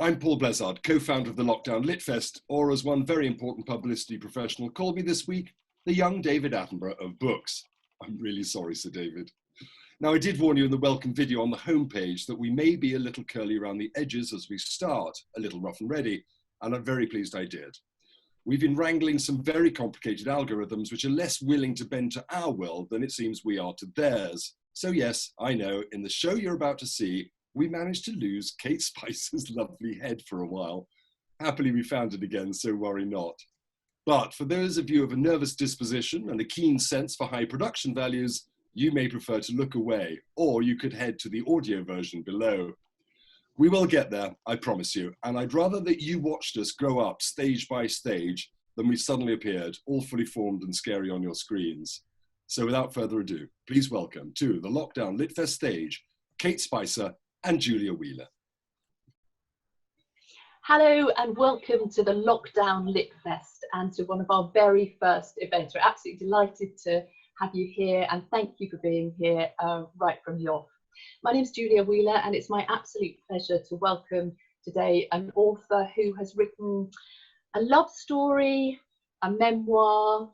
I'm Paul Blezard, co-founder of the Lockdown LitFest, or as one very important publicity professional called me this week, the young David Attenborough of books. I'm really sorry, Sir David. Now, I did warn you in the welcome video on the homepage that we may be a little curly around the edges as we start, a little rough and ready, and I'm very pleased I did. We've been wrangling some very complicated algorithms which are less willing to bend to our will than it seems we are to theirs. So yes, I know, in the show you're about to see, we managed to lose Kate Spicer's lovely head for a while. Happily we found it again, so worry not. But for those of you of a nervous disposition and a keen sense for high production values, you may prefer to look away, or you could head to the audio version below. We will get there, I promise you, and I'd rather that you watched us grow up stage by stage than we suddenly appeared, all fully formed and scary on your screens. So without further ado, please welcome to the Lockdown LitFest stage, Kate Spicer and Julia Wheeler. Hello and welcome to the Lockdown LitFest and to one of our very first events. We're absolutely delighted to have you here and thank you for being here right from the off. My name is Julia Wheeler and it's my absolute pleasure to welcome today an author who has written a love story, a memoir,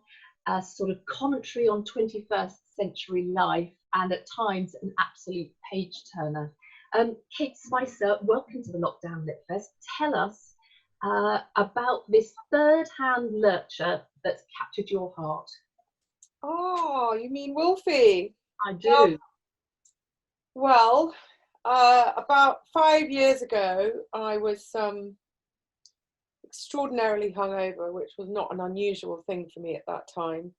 a sort of commentary on 21st century life and at times an absolute page turner. Kate Spicer, welcome to the Lockdown LitFest. Tell us about this third-hand lurcher that's captured your heart. Oh, you mean Wolfie? I do. Well, about 5 years ago, I was extraordinarily hungover, which was not an unusual thing for me at that time,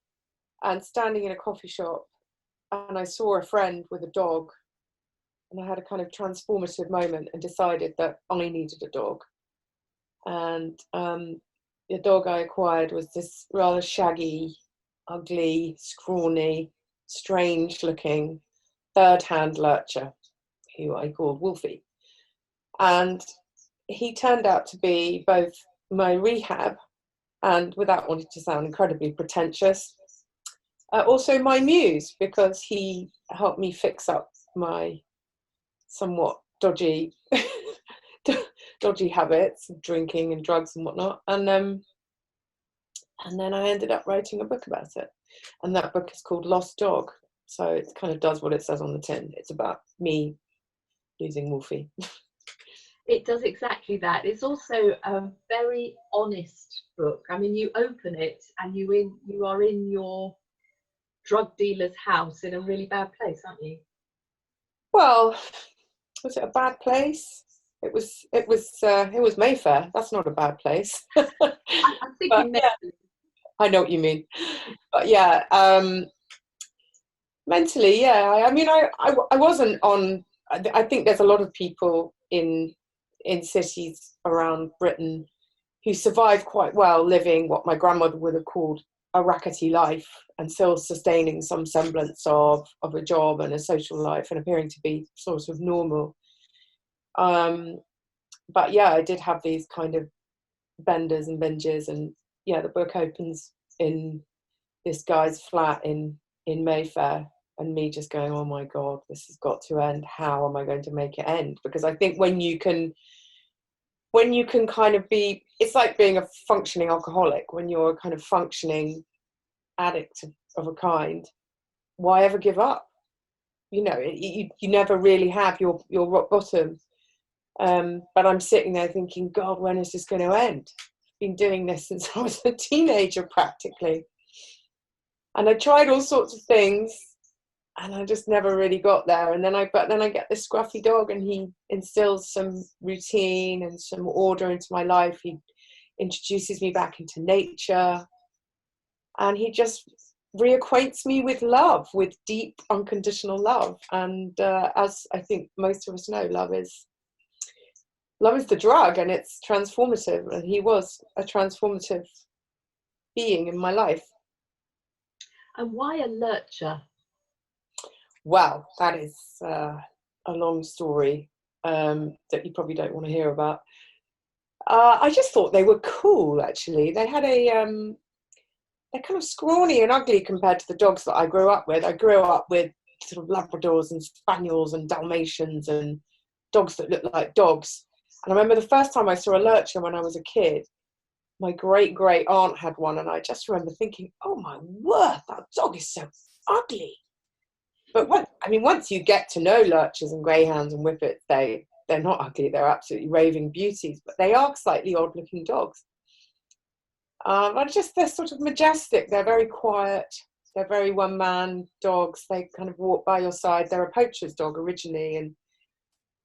and standing in a coffee shop, and I saw a friend with a dog. And I had a kind of transformative moment and decided that I needed a dog. And the dog I acquired was this rather shaggy, ugly, scrawny, strange-looking third-hand lurcher, who I called Wolfie. And he turned out to be both my rehab and, without wanting to sound incredibly pretentious, also my muse, because he helped me fix up my somewhat dodgy habits of drinking and drugs and whatnot, and then I ended up writing a book about it, and that book is called Lost Dog, so it kind of does what it says on the tin. It's about me losing Wolfie. It does exactly that. It's also a very honest book. I mean, you open it and you are in your drug dealer's house in a really bad place, aren't you? Well, was it a bad place? It was Mayfair. That's not a bad place. I'm thinking yeah, I know what you mean. But yeah, mentally, yeah. I mean, I wasn't on. I think there's a lot of people in cities around Britain who survive quite well living what my grandmother would have called a rackety life and still sustaining some semblance of a job and a social life and appearing to be sort of normal. But yeah, I did have these kind of benders and binges, and yeah, the book opens in this guy's flat in Mayfair and me just going, oh my God, this has got to end. How am I going to make it end? Because I think when you can kind of be, it's like being a functioning alcoholic. When you're a kind of functioning addict of a kind, why ever give up? You know, you never really have your rock bottom. But I'm sitting there thinking, God, when is this going to end? I've been doing this since I was a teenager practically. And I tried all sorts of things and I just never really got there. And then I get this scruffy dog and he instills some routine and some order into my life. He introduces me back into nature and he just reacquaints me with love, with deep unconditional love. And as I think most of us know, love is the drug, and it's transformative, and he was a transformative being in my life. And why a lurcher? Well, that is a long story that you probably don't want to hear about. I just thought they were cool, actually. They had they're kind of scrawny and ugly compared to the dogs that I grew up with. I grew up with sort of Labradors and Spaniels and Dalmatians and dogs that look like dogs. And I remember the first time I saw a lurcher when I was a kid, my great aunt had one, and I just remember thinking, oh my word, that dog is so ugly. But once you get to know lurchers and greyhounds and whippets, they're not ugly, they're absolutely raving beauties, but they are slightly odd looking dogs. They're sort of majestic, they're very quiet, they're very one-man dogs, they kind of walk by your side. They're a poacher's dog originally, and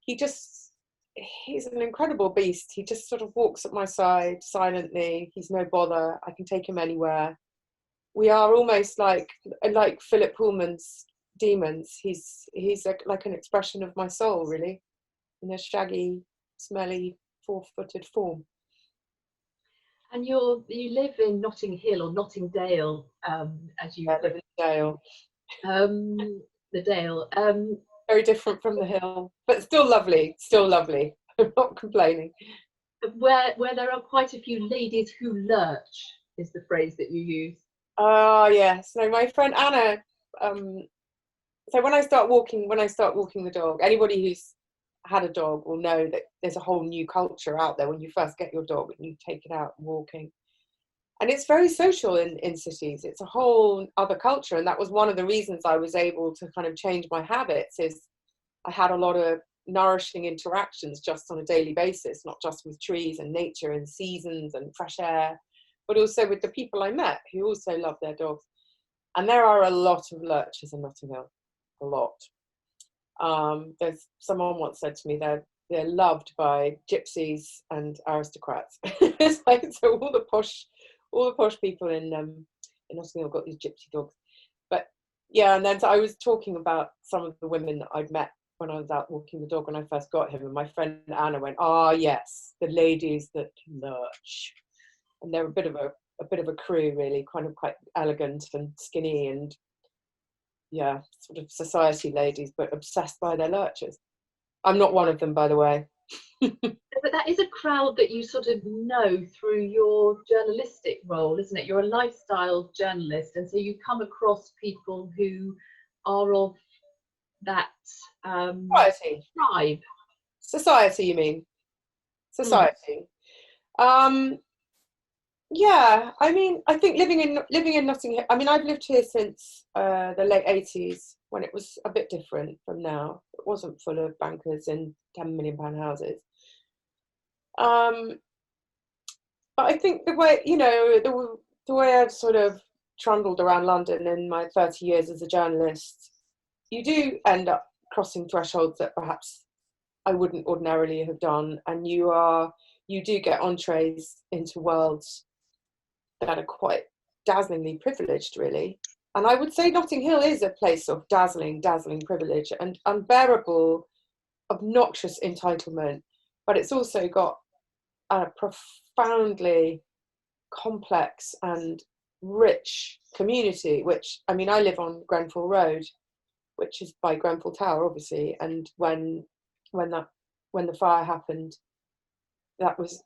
he's an incredible beast. He just sort of walks at my side silently. He's no bother. I can take him anywhere. We are almost like Philip Pullman's demons. He's like an expression of my soul, really, in a shaggy, smelly, four-footed form. And you live in Notting Hill or Nottingdale, as you live in Dale. The Dale. Very different from the hill, but still lovely. I'm not complaining. Where there are quite a few ladies who lurch is the phrase that you use. Oh yes. No, my friend Anna. So when I start walking the dog, anybody who's had a dog will know that there's a whole new culture out there when you first get your dog and you take it out walking. And it's very social in cities. It's a whole other culture. And that was one of the reasons I was able to kind of change my habits, is I had a lot of nourishing interactions just on a daily basis, not just with trees and nature and seasons and fresh air, but also with the people I met who also love their dogs. And there are a lot of lurchers in Notting Hill, a lot. There's someone once said to me they're loved by gypsies and aristocrats. It's like, so all the posh people in Notting Hill got these gypsy dogs. But yeah, and then so I was talking about some of the women that I'd met when I was out walking the dog when I first got him, and my friend Anna went, "Ah, yes, the ladies that lurch," and they're a bit of a crew, really, kind of quite elegant and skinny, and yeah, sort of society ladies, but obsessed by their lurchers. I'm not one of them, by the way. But that is a crowd that you sort of know through your journalistic role, isn't it? You're a lifestyle journalist, and so you come across people who are of that tribe. Society, you mean? Society. Yeah, I mean, I think living in Notting Hill. I mean, I've lived here since the late 80s, when it was a bit different from now. It wasn't full of bankers in £10 million houses. But I think the way I've sort of trundled around London in my 30 years as a journalist, you do end up crossing thresholds that perhaps I wouldn't ordinarily have done, and you do get entrees into worlds that are quite dazzlingly privileged, really. And I would say Notting Hill is a place of dazzling privilege and unbearable, obnoxious entitlement, but it's also got a profoundly complex and rich community, which, I mean, I live on Grenfell Road, which is by Grenfell Tower, obviously, and when the fire happened,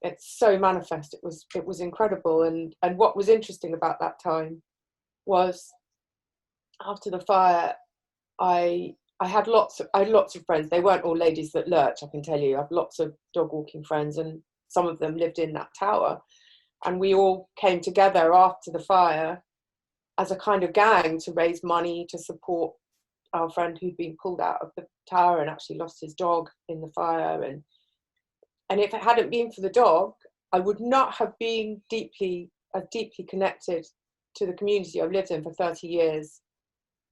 it's so manifest. It was incredible, and what was interesting about that time was, after the fire, I had lots of friends. They weren't all ladies that lurch, I can tell you. I have lots of dog walking friends, and some of them lived in that tower, and we all came together after the fire as a kind of gang to raise money to support our friend who'd been pulled out of the tower and actually lost his dog in the fire. And if it hadn't been for the dog, I would not have been deeply connected to the community I've lived in for 30 years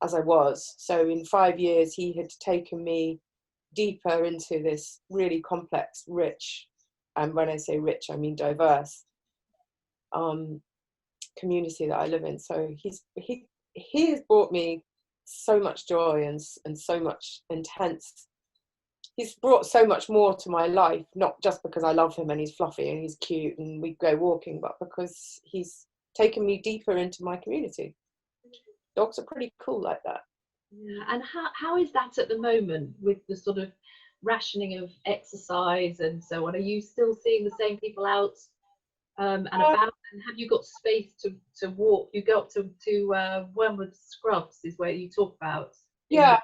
as I was. So in 5 years, he had taken me deeper into this really complex, rich, and when I say rich, I mean diverse, community that I live in. So he has brought me so much joy and so much intense. He's brought so much more to my life, not just because I love him and he's fluffy and he's cute and we go walking, but because he's taken me deeper into my community. Dogs are pretty cool like that. Yeah, and how is that at the moment with the sort of rationing of exercise and so on? Are you still seeing the same people out and about? And have you got space to walk? You go up to Wormwood Scrubs is where you talk about. Yeah,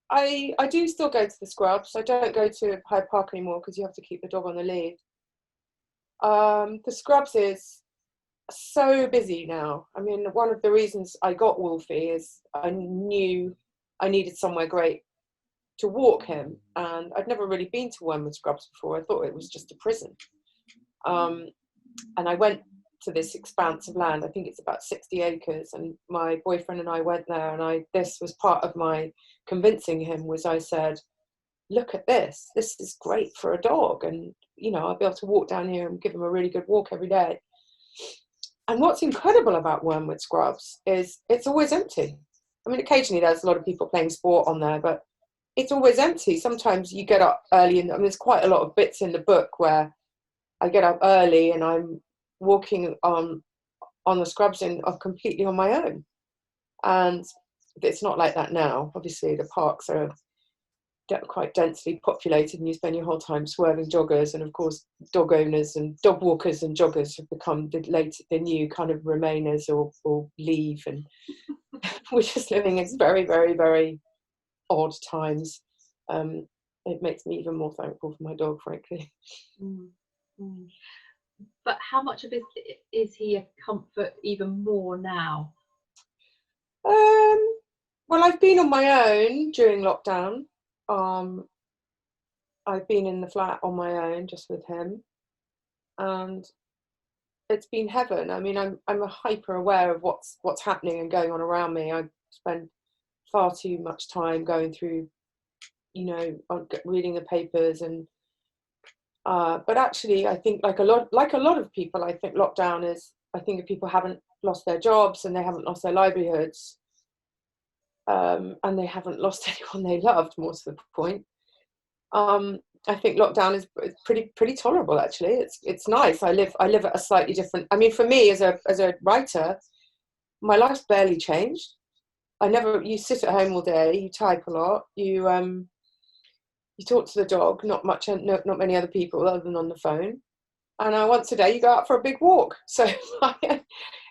I do still go to the Scrubs. I don't go to Hyde Park anymore because you have to keep the dog on the lead. The Scrubs is so busy now. I mean, one of the reasons I got Wolfie is I knew I needed somewhere great to walk him, and I'd never really been to Wormwood Scrubs before. I thought it was just a prison. And I went to this expanse of land. I think it's about 60 acres, and my boyfriend and I went there, and this was part of my convincing him. Was I said, look at this is great for a dog, and you know, I'll be able to walk down here and give him a really good walk every day. And what's incredible about Wormwood Scrubs is it's always empty. I mean, occasionally there's a lot of people playing sport on there, but it's always empty. Sometimes you get up early, and I mean, there's quite a lot of bits in the book where I get up early and I'm walking on the Scrubs completely on my own. And it's not like that now. Obviously, the parks are quite densely populated, and you spend your whole time swerving joggers. And of course, dog owners and dog walkers and joggers have become the new kind of remainers or leave. And we're just living in very, very, very odd times. It makes me even more thankful for my dog, frankly. Mm. But how much of it is he a comfort even more now? Well, I've been on my own during lockdown. I've been in the flat on my own just with him, and it's been heaven. I mean, I'm hyper aware of what's happening and going on around me. I spend far too much time going through, you know, reading the papers and but actually, I think like a lot of people, I think lockdown is. I think if people haven't lost their jobs and they haven't lost their livelihoods, and they haven't lost anyone they loved, more to the point. I think lockdown is pretty tolerable. Actually, it's nice. I live at a slightly different. I mean, for me as a writer, my life's barely changed. You sit at home all day, you type a lot, you talk to the dog, not not many other people other than on the phone. And once a day you go out for a big walk. So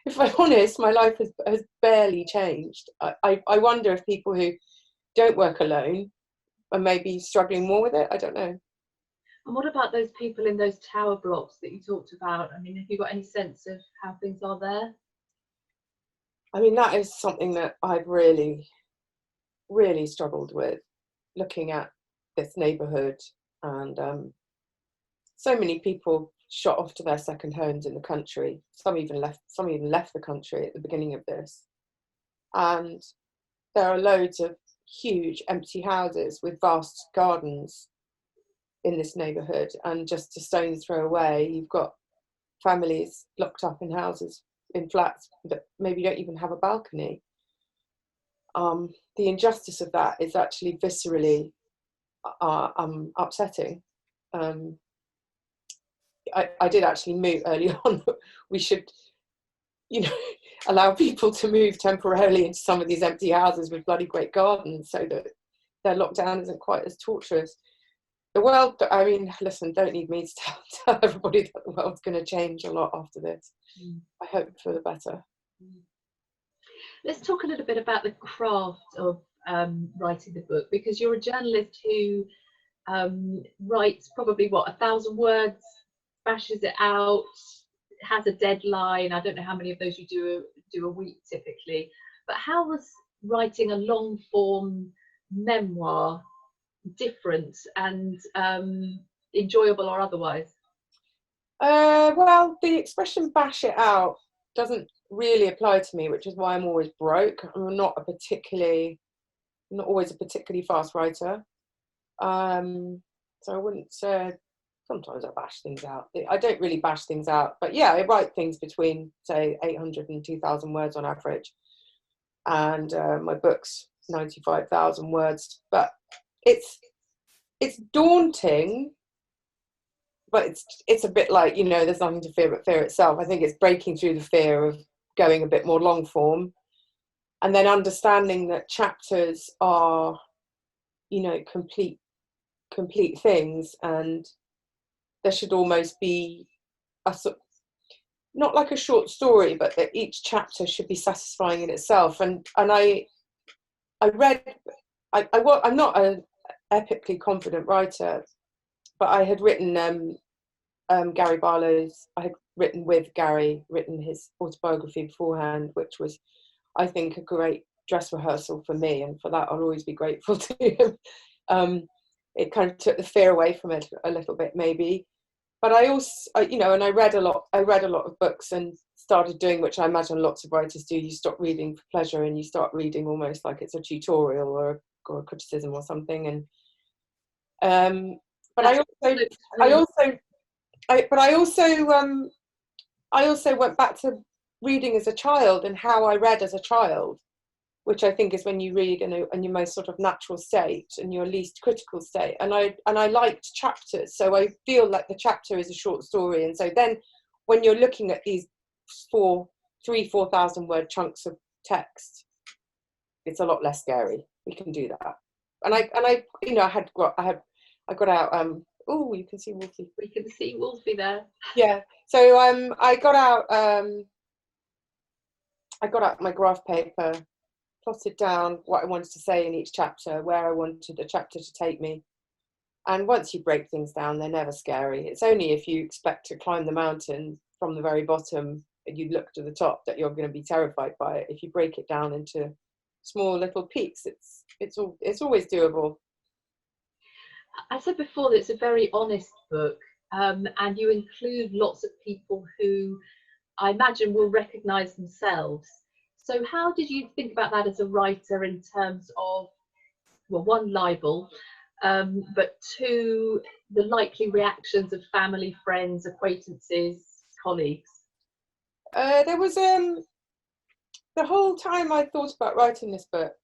if I'm honest, my life has barely changed. I wonder if people who don't work alone are maybe struggling more with it. I don't know. And what about those people in those tower blocks that you talked about? I mean, have you got any sense of how things are there? I mean, that is something that I've really, really struggled with, looking at this neighbourhood, and so many people shot off to their second homes in the country. Some even left the country at the beginning of this. And there are loads of huge empty houses with vast gardens in this neighbourhood, and just a stone's throw away you've got families locked up in houses, in flats that maybe don't even have a balcony. The injustice of that is actually viscerally upsetting. I did actually move early on. We should, you know, allow people to move temporarily into some of these empty houses with bloody great gardens, so that their lockdown isn't quite as torturous. The world, I mean, listen, don't need me to tell everybody that the world's going to change a lot after this. I hope for the better. Let's talk a little bit about the craft of writing the book, because you're a journalist who writes probably 1,000 words, bashes it out, has a deadline. I don't know how many of those you do a week typically, but how was writing a long form memoir different and enjoyable or otherwise? Well, the expression bash it out doesn't really apply to me, which is why I'm always broke. I'm not always a particularly fast writer. So I wouldn't say, sometimes I bash things out. I don't really bash things out, but yeah, I write things between, say, 800 and 2,000 words on average. And my book's 95,000 words, but it's daunting, but it's a bit like, you know, there's nothing to fear but fear itself. I think it's breaking through the fear of going a bit more long form, and then understanding that chapters are, you know, complete things, and there should almost be not like a short story, but that each chapter should be satisfying in itself. And I read I'm not an epically confident writer, but I had written Gary Barlow's, I had written with Gary, written his autobiography beforehand, which was, I think, a great dress rehearsal for me, and for that I'll always be grateful to him. It kind of took the fear away from it a little bit, maybe. But I also, you know, and I read a lot of books and started doing, which I imagine lots of writers do. You stop reading for pleasure and you start reading almost like it's a tutorial or a criticism or something. And but I also went back to reading as a child and how I read as a child, which I think is when you read in your most sort of natural state and your least critical state. And I liked chapters, so I feel like the chapter is a short story. And so then when you're looking at these 4,000 word chunks of text, it's a lot less scary. We can do that. And I you know, I got out. Oh, you can see Wolfie. We can see Wolfie there. Yeah. So I got out my graph paper, plotted down what I wanted to say in each chapter, where I wanted the chapter to take me. And once you break things down, they're never scary. It's only if you expect to climb the mountain from the very bottom and you look to the top that you're going to be terrified by it. If you break it down into small little peaks, it's always doable. I said before that it's a very honest book, and you include lots of people who I imagine will recognise themselves. So how did you think about that as a writer in terms of, well, one, libel, but two, the likely reactions of family, friends, acquaintances, colleagues? There was the whole time I thought about writing this book,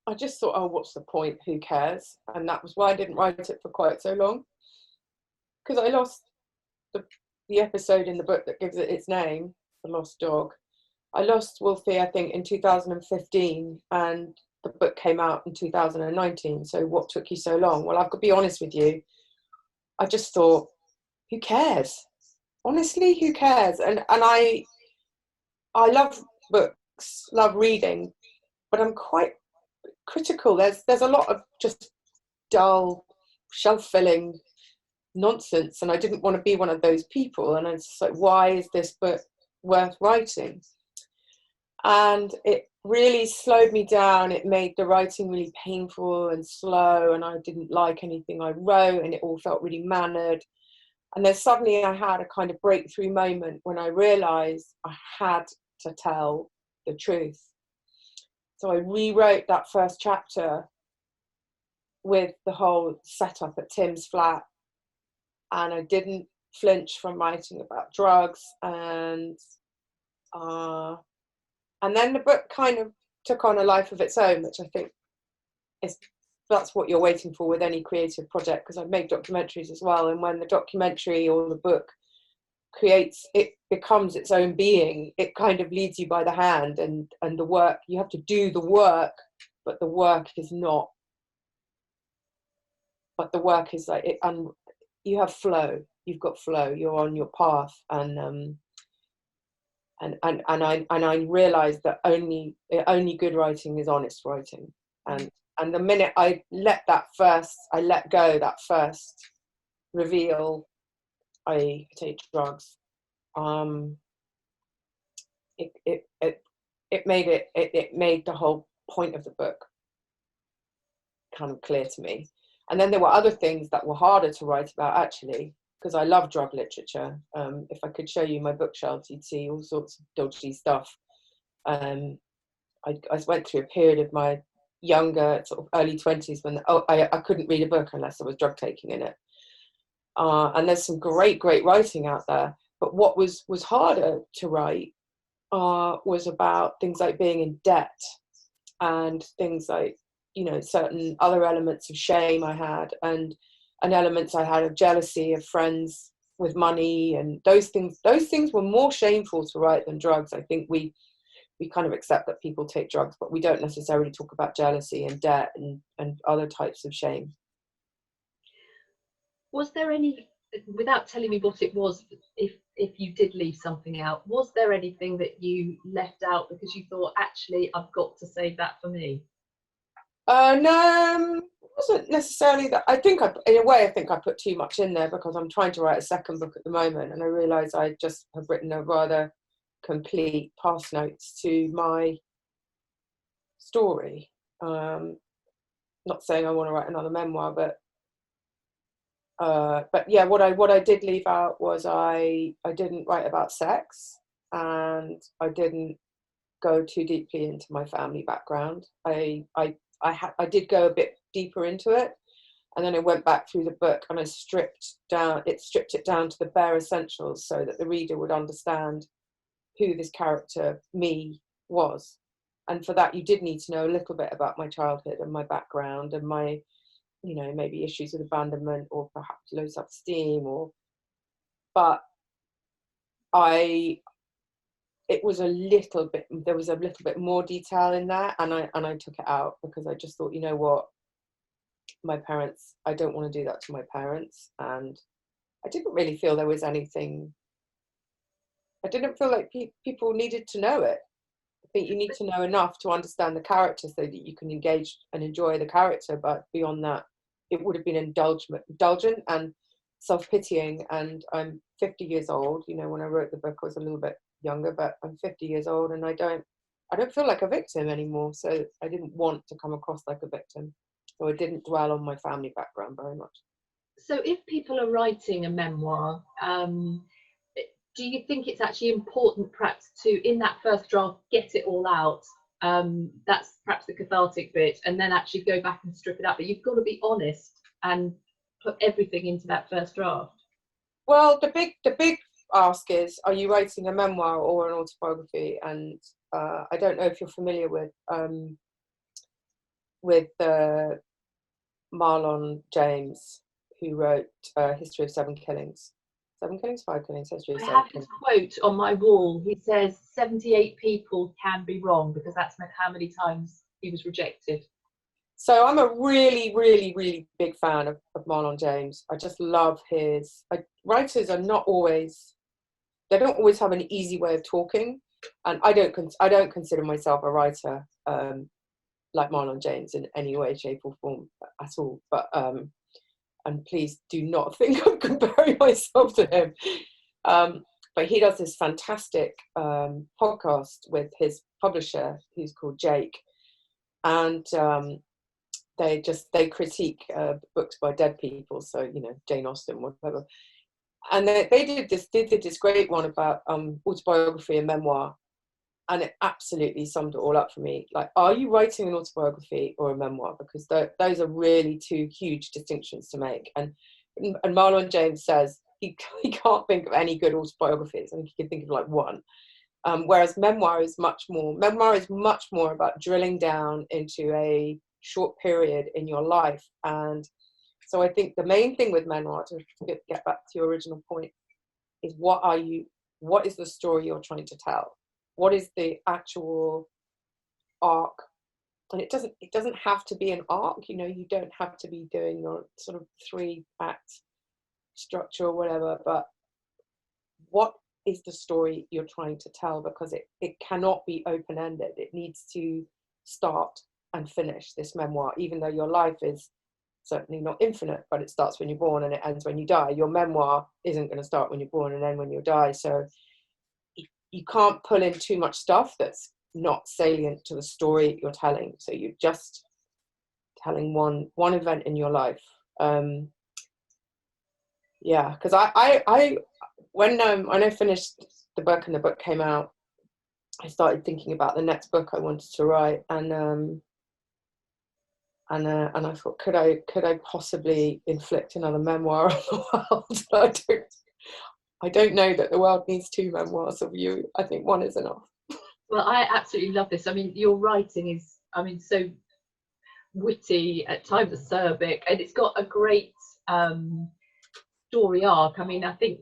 I just thought, oh, what's the point? Who cares? And that was why I didn't write it for quite so long, because I lost the episode in the book that gives it its name, The Lost Dog. I lost Wolfie, I think, in 2015, and the book came out in 2019. So what took you so long? Well, I've got to be honest with you. I just thought, who cares? Honestly, who cares? And I love books, love reading, but I'm quite critical. There's a lot of just dull, shelf-filling nonsense, and I didn't want to be one of those people. And it's like, why is this book worth writing? And it really slowed me down. It made the writing really painful and slow, and I didn't like anything I wrote, and it all felt really mannered. And then suddenly I had a kind of breakthrough moment when I realized I had to tell the truth. So I rewrote that first chapter with the whole setup at Tim's flat, and I didn't flinch from writing about drugs, and then the book kind of took on a life of its own, which I think that's what you're waiting for with any creative project, because I've made documentaries as well, and when the documentary or the book becomes its own being, it kind of leads you by the hand, and the work, you have to do the work, but the work is not, but the work is like it, and you have flow, you've got flow, you're on your path. And I realized that only good writing is honest writing. And the minute I let go that first reveal, I take drugs, it made the whole point of the book kind of clear to me. And then there were other things that were harder to write about, actually, because I love drug literature. If I could show you my bookshelves, you'd see all sorts of dodgy stuff. I went through a period of my younger, sort of early 20s when I couldn't read a book unless there was drug taking in it. And there's some great writing out there. But what was harder to write was about things like being in debt, and things like, you know, certain other elements of shame I had, and elements I had of jealousy of friends with money, and those things were more shameful to write than drugs. I think we kind of accept that people take drugs, but we don't necessarily talk about jealousy and debt and other types of shame. Was there any, without telling me what it was, if you did leave something out, was there anything that you left out because you thought, actually, I've got to save that for me? No, it wasn't necessarily that. In a way, I think I put too much in there because I'm trying to write a second book at the moment, and I realise I just have written a rather complete pass notes to my story. Not saying I want to write another memoir, but yeah, what I did leave out was I didn't write about sex, and I didn't go too deeply into my family background. I did go a bit deeper into it, and then I went back through the book and I stripped it down to the bare essentials so that the reader would understand who this character, me, was. And for that, you did need to know a little bit about my childhood and my background and my, maybe issues with abandonment or perhaps low self-esteem, but there was a little bit more detail in that, and I took it out because I just thought, you know what, my parents, I don't want to do that to my parents, and I didn't really feel there was anything. I didn't feel like people needed to know it. I think you need to know enough to understand the character so that you can engage and enjoy the character, but beyond that, it would have been indulgent and self-pitying. And I'm 50 years old. When I wrote the book, I was a little bit younger, but I'm 50 years old, and I don't feel like a victim anymore. So I didn't want to come across like a victim. So I didn't dwell on my family background very much. So if people are writing a memoir, do you think it's actually important perhaps to, in that first draft, get it all out? That's perhaps the cathartic bit, and then actually go back and strip it out. But you've got to be honest and put everything into that first draft. Well, the big ask is, are you writing a memoir or an autobiography? And I don't know if you're familiar with Marlon James, who wrote History of 7 Killings. 7 Killings, 5 Killings, History of 7 I have Killings. His quote on my wall. He says 78 people can be wrong, because that's meant how many times he was rejected. So I'm a really, really, really big fan of Marlon James. I just love writers are not always, they don't always have an easy way of talking. And I don't consider myself a writer like Marlon James in any way, shape or form at all. But and please do not think I'm comparing myself to him. But he does this fantastic podcast with his publisher, who's called Jake, and they critique books by dead people, so Jane Austen, whatever. And they did this great one about autobiography and memoir, and it absolutely summed it all up for me. Like, are you writing an autobiography or a memoir? Because those are really two huge distinctions to make. And Marlon James says he can't think of any good autobiographies. I think he can think of like one. Whereas memoir is much more about drilling down into a short period in your life. And so I think the main thing with memoir, to get back to your original point, is what is the story you're trying to tell? What is the actual arc? And it doesn't have to be an arc, you don't have to be doing your sort of 3-act structure or whatever, but what is the story you're trying to tell? Because it cannot be open-ended. It needs to start and finish, this memoir, even though your life is certainly not infinite, but it starts when you're born and it ends when you die. Your memoir isn't going to start when you're born and end when you die. So you can't pull in too much stuff that's not salient to the story you're telling. So you're just telling one event in your life. Because I when I finished the book and the book came out, I started thinking about the next book I wanted to write, and I thought, could I possibly inflict another memoir on the world? I don't know that the world needs 2 memoirs of you. I think 1 is enough. Well, I absolutely love this. I mean, your writing is, so witty, at times acerbic, and it's got a great story arc. I mean, I think,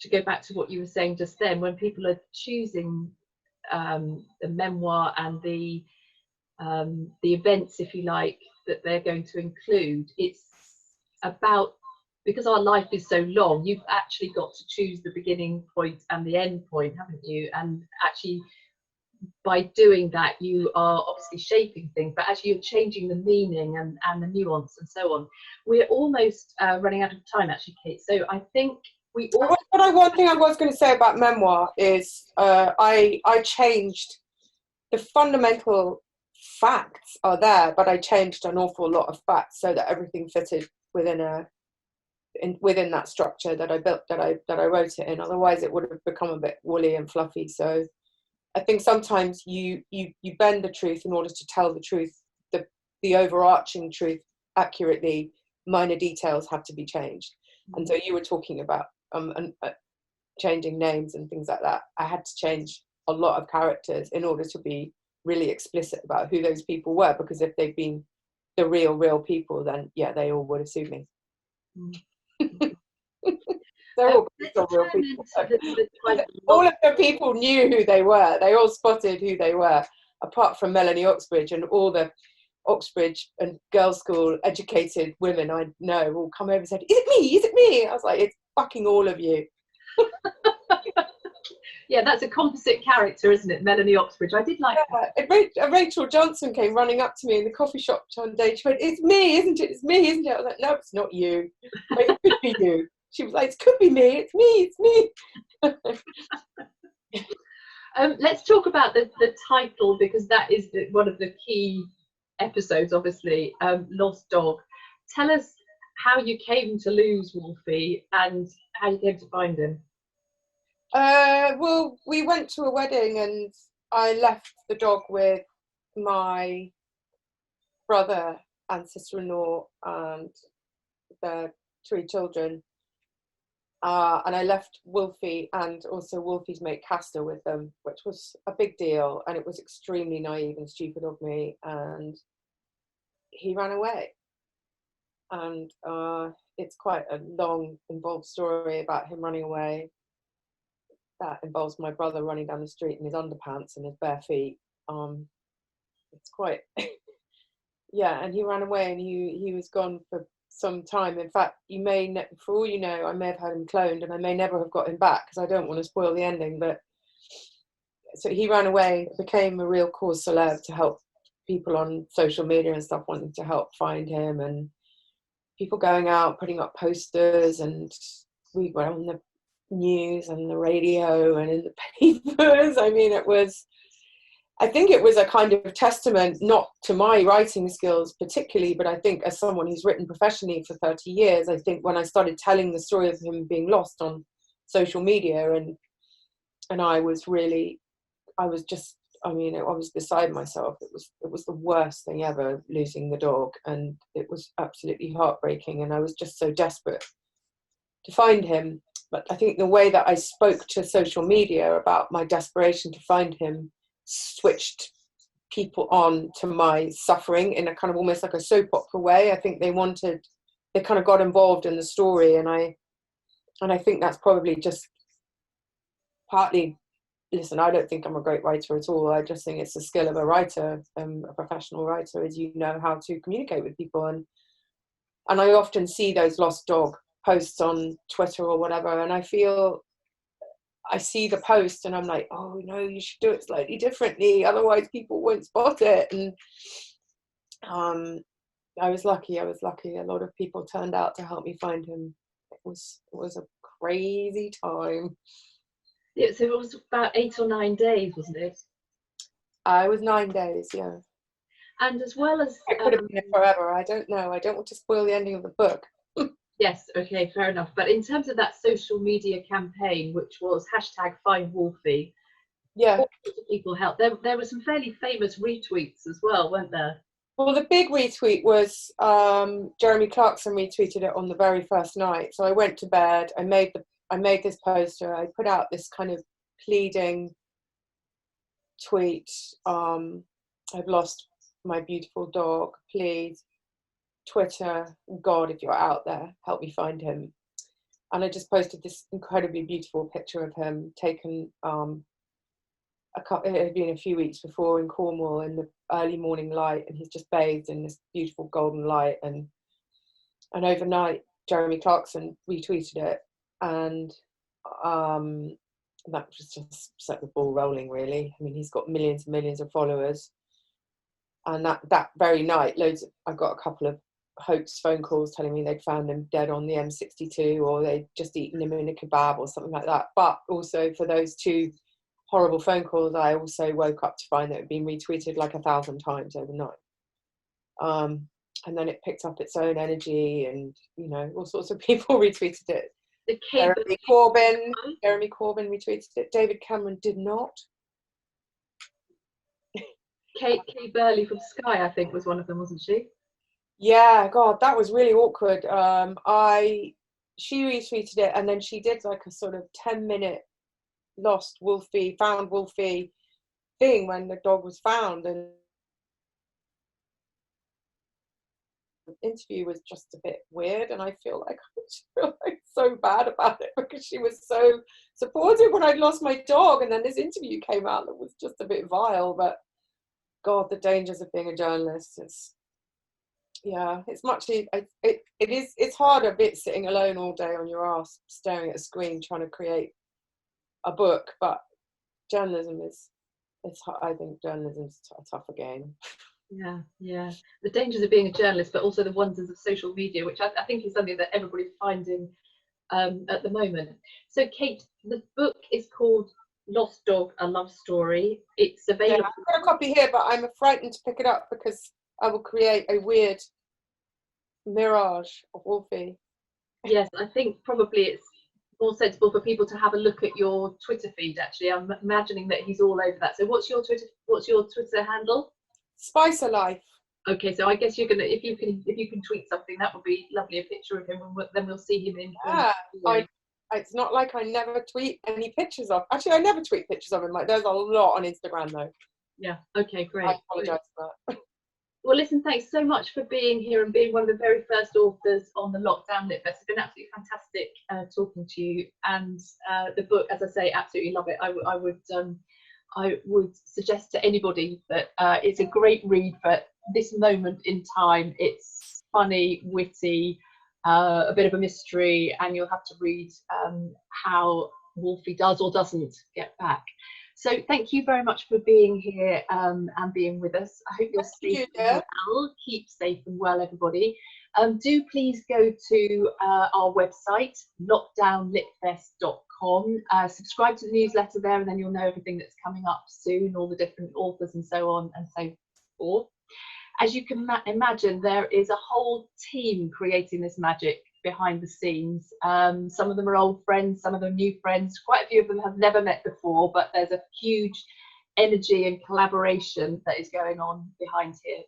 to go back to what you were saying just then, when people are choosing the memoir and the events, if you like, that they're going to include, it's about, because our life is so long, you've actually got to choose the beginning point and the end point, haven't you? And actually by doing that, you are obviously shaping things, but as you're changing the meaning and the nuance and so on. We're almost running out of time, actually, Kate. So I think we also... One thing I was going to say about memoir is I changed the fundamental facts are there, but I changed an awful lot of facts so that everything fitted within within that structure that I built, that I wrote it in. Otherwise, it would have become a bit woolly and fluffy. So I think sometimes you bend the truth in order to tell the truth, the overarching truth accurately. Minor details have to be changed. And so you were talking about changing names and things like that. I had to change a lot of characters in order to be really explicit about who those people were, because if they've been the real people, then yeah, they all would have sued me. They're all still real people. All of the people knew who they were. They all spotted who they were, apart from Melanie Oxbridge, and all the Oxbridge and girls' school educated women I know all come over and said, "Is it me? Is it me?" I was like, "It's fucking all of you." Yeah, that's a composite character, isn't it? Melanie Oxbridge. I did like that. Rachel Johnson came running up to me in the coffee shop one day. She went, "It's me, isn't it? It's me, isn't it?" I was like, "No, it's not you. It could be you." She was like, "It could be me. It's me. It's me." Let's talk about the title, because that is one of the key episodes, obviously. Lost Dog. Tell us how you came to lose Wolfie and how you came to find him. Well, we went to a wedding and I left the dog with my brother and sister-in-law and their 3 children. And I left Wolfie and also Wolfie's mate Castor with them, which was a big deal. And it was extremely naive and stupid of me. And he ran away. And it's quite a long, involved story about him running away. That involves my brother running down the street in his underpants and his bare feet. It's quite, yeah. And he ran away, and he was gone for some time. In fact, for all you know, I may have had him cloned, and I may never have got him back because I don't want to spoil the ending. But so he ran away, became a real cause célèbre to help people on social media and stuff wanting to help find him, and people going out putting up posters, and we were on the news and the radio and in the papers. I mean, I think it was a kind of testament, not to my writing skills particularly, but I think as someone who's written professionally for 30 years, I think when I started telling the story of him being lost on social media, and I was beside myself. It was the worst thing ever, losing the dog, and it was absolutely heartbreaking, and I was just so desperate to find him. But I think the way that I spoke to social media about my desperation to find him switched people on to my suffering in a kind of almost like a soap opera way. I think they kind of got involved in the story, and I think that's probably just partly, listen, I don't think I'm a great writer at all. I just think it's the skill of a writer, a professional writer, is you know how to communicate with people. And I often see those lost dog posts on Twitter or whatever, and I see the post and I'm like, oh no, you should do it slightly differently, otherwise people won't spot it. And I was lucky. A lot of people turned out to help me find him. It was a crazy time. Yeah, so it was about 8 or 9 days, wasn't it? It was 9 days, yeah. And as well as... It could have been forever. I don't know. I don't want to spoil the ending of the book. Yes, okay, fair enough. But in terms of that social media campaign, which was #FindWolfie, yeah, all sorts of people helped. There were some fairly famous retweets as well, weren't there? Well, the big retweet was Jeremy Clarkson retweeted it on the very first night. So I went to bed. I made this poster. I put out this kind of pleading tweet. I've lost my beautiful dog. Please, Twitter, God, if you're out there, help me find him. And I just posted this incredibly beautiful picture of him taken. It had been a few weeks before in Cornwall in the early morning light, and he's just bathed in this beautiful golden light. And overnight, Jeremy Clarkson retweeted it, and And that just set the ball rolling, really. I mean, he's got millions and millions of followers. And that very night, I got a couple of hoax phone calls telling me they'd found him dead on the M62, or they'd just eaten him in a kebab or something like that. But also for those 2 horrible phone calls, I also woke up to find that it had been retweeted like 1,000 times overnight. And then it picked up its own energy, and you know, all sorts of people retweeted it. Jeremy Corbyn retweeted it. David Cameron did not. Kate Burley from Sky, I think, was one of them, wasn't she? Yeah, God, that was really awkward. She retweeted it, and then she did like a sort of 10-minute found Wolfie thing when the dog was found, and the interview was just a bit weird, and I feel like so bad about it, because she was so supportive when I'd lost my dog, and then this interview came out that was just a bit vile. But God, the dangers of being a journalist, it's hard a bit sitting alone all day on your ass staring at a screen trying to create a book, but journalism I think journalism's a tougher game. Yeah. The dangers of being a journalist, but also the wonders of social media, which I think is something that everybody's finding at the moment. So, Kate, the book is called Lost Dog, A Love Story. It's available. Yeah, I've got a copy here, but I'm frightened to pick it up because I will create a weird mirage of Wolfie. Yes, I think probably it's more sensible for people to have a look at your Twitter feed. Actually, I'm imagining that he's all over that. So, what's your Twitter handle? Spicer Life. Okay, so I guess you're gonna, if you can tweet something, that would be lovely. A picture of him, and then we'll see him in. Yeah, it's not like I never tweet any pictures of. Actually, I never tweet pictures of him. Like, there's a lot on Instagram though. Yeah. Okay. Great. I apologise for that. Well, listen, thanks so much for being here and being one of the very first authors on the Lockdown LitFest. It's been absolutely fantastic talking to you, and the book, as I say, absolutely love it. I would suggest to anybody that it's a great read for this moment in time. It's funny, witty, a bit of a mystery, and you'll have to read how Wolfie does or doesn't get back. So thank you very much for being here and being with us. I hope you're safe and well. Keep safe and well, everybody. Do please go to our website, lockdownlitfest.com. Subscribe to the newsletter there, and then you'll know everything that's coming up soon, all the different authors and so on and so forth. As you can imagine, there is a whole team creating this magic behind the scenes. Some of them are old friends, some of them new friends. Quite a few of them have never met before, but there's a huge energy and collaboration that is going on behind here.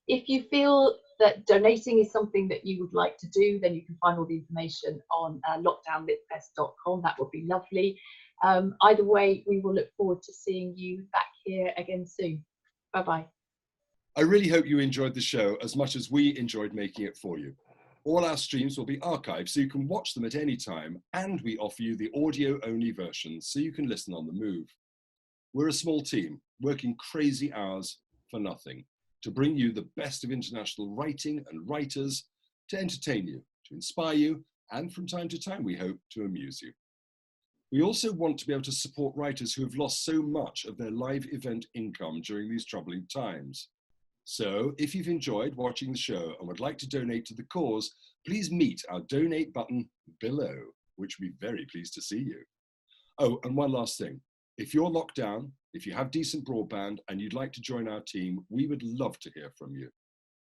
If you feel that donating is something that you would like to do, then you can find all the information on lockdownlitfest.com. That would be lovely. Either way, we will look forward to seeing you back here again soon. Bye-bye. I really hope you enjoyed the show as much as we enjoyed making it for you. All our streams will be archived so you can watch them at any time, and we offer you the audio-only versions so you can listen on the move. We're a small team working crazy hours for nothing to bring you the best of international writing and writers, to entertain you, to inspire you, and from time to time, we hope, to amuse you. We also want to be able to support writers who have lost so much of their live event income during these troubling times. So if you've enjoyed watching the show and would like to donate to the cause, please meet our donate button below, which we'll be very pleased to see you. Oh, and one last thing. If you're locked down, if you have decent broadband and you'd like to join our team, we would love to hear from you.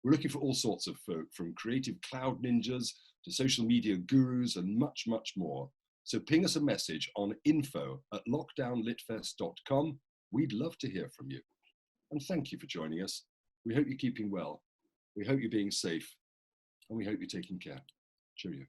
We're looking for all sorts of folk, from creative cloud ninjas to social media gurus and much, much more. So ping us a message on info@lockdownlitfest.com. We'd love to hear from you. And thank you for joining us. We hope you're keeping well. We hope you're being safe. And we hope you're taking care. Cheerio.